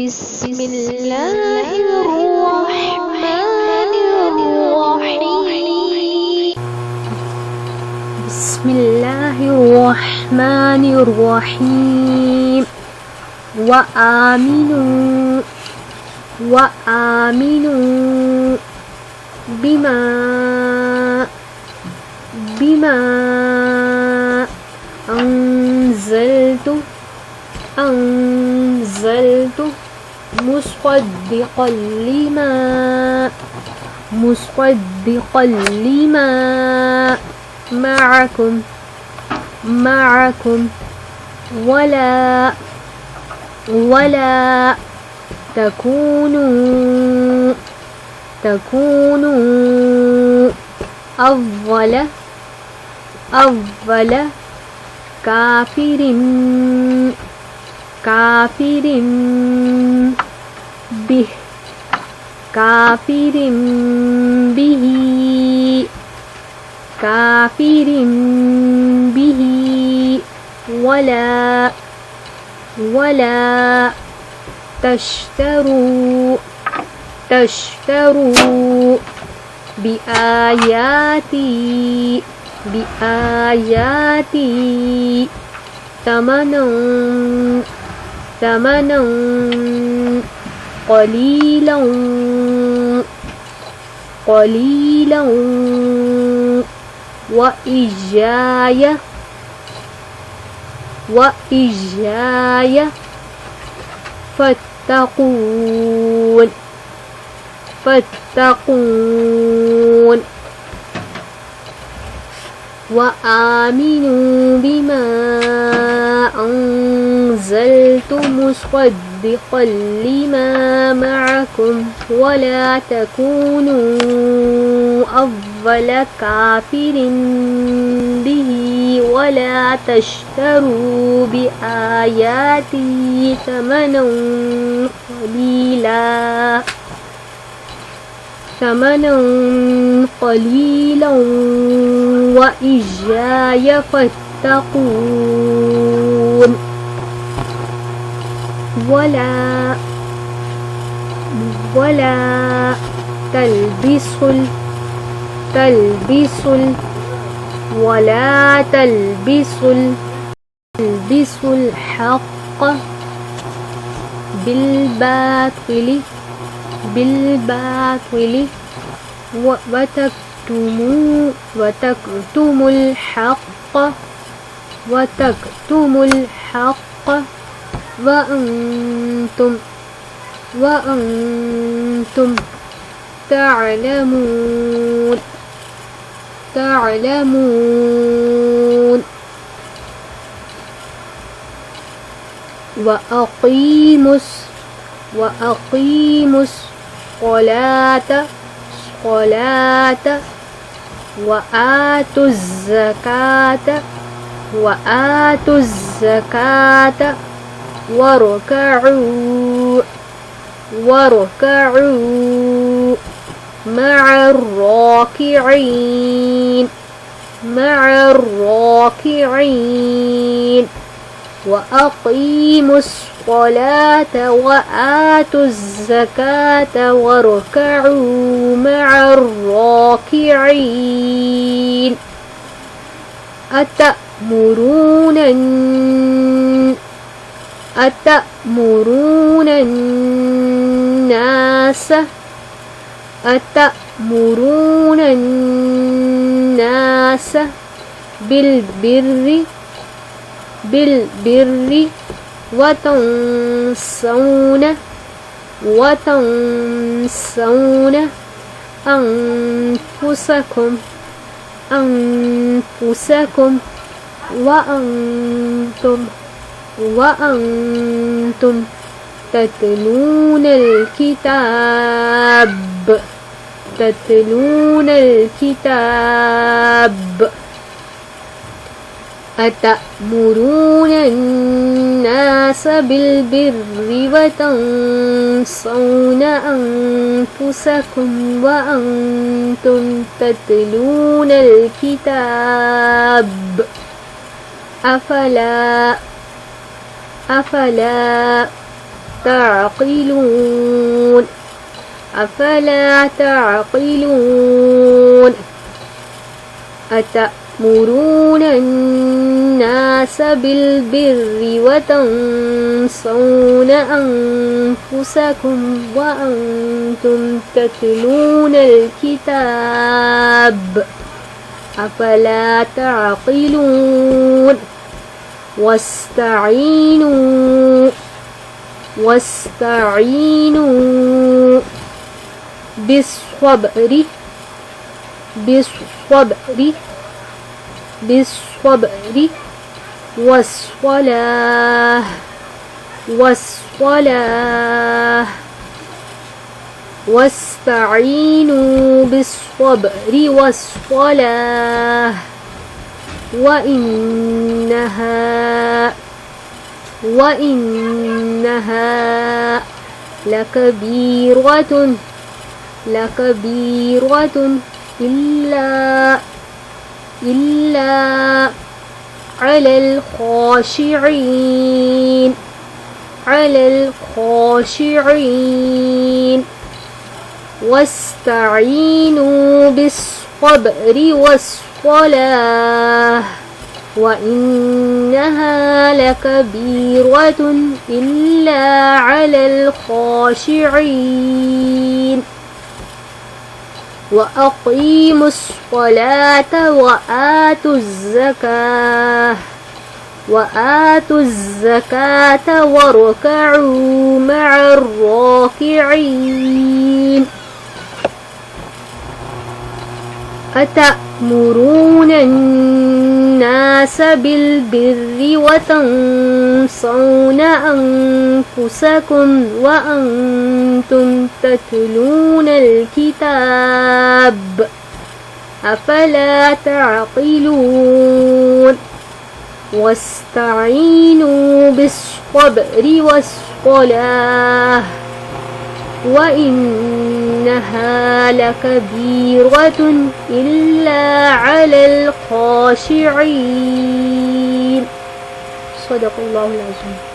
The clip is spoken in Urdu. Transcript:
Bismillahirrahmanirrahim. Bismillahirrahmanirrahim. Wa aminu bima anzaltu musaddiqan lima ma'akum wala takunu awwala kafirin bihi wala tashtaru biayati tamanan qalilan wa ijaya fattaqun wa aminu bima anzaltu musaddiqan lima ma'akum wala takunu awwala kafirin bihi wala tashtaru biayati thamanan qalilan wa ijaya fattaqun wala talbisul haqqa بالباطل وتكتموا الحق وأنتم تعلمون وأقيموا الصلاة وآتوا الزكاة واركعوا مع الراكعين وأقيموا الصلاة وآتوا الزكاة واركعوا مع الراكعين أتأمرون الناس بالبر وتنسون أنفسكم وأنتم تتلون الكتاب أتأمرون الناس بالبر وتنسون أنفسكم وأنتم تتلون الكتاب تعقلون أفلا تعقلون أتأمرون الناس بالبر وتنسون أنفسكم وأنتم تتلون الكتاب أفلا تعقلون واستعينوا بالصبر والصلاة واستعينوا بالصبر والصلاة وإنها لكبيرة إلا على الخاشعين واستعينوا بالصبر والصلاة وإنها لكبيرة إلا على الخاشعين وأقيموا الصلاة وآتوا الزكاة واركعوا مع الراكعين أتأمرون الناس بالبر وتنسون أنفسكم وأنتم تتلون الكتاب أفلا تعقلون واستعينوا بالصبر والصلاة وإنها لكبيرة إلا على الخاشعين صدق الله العظيم.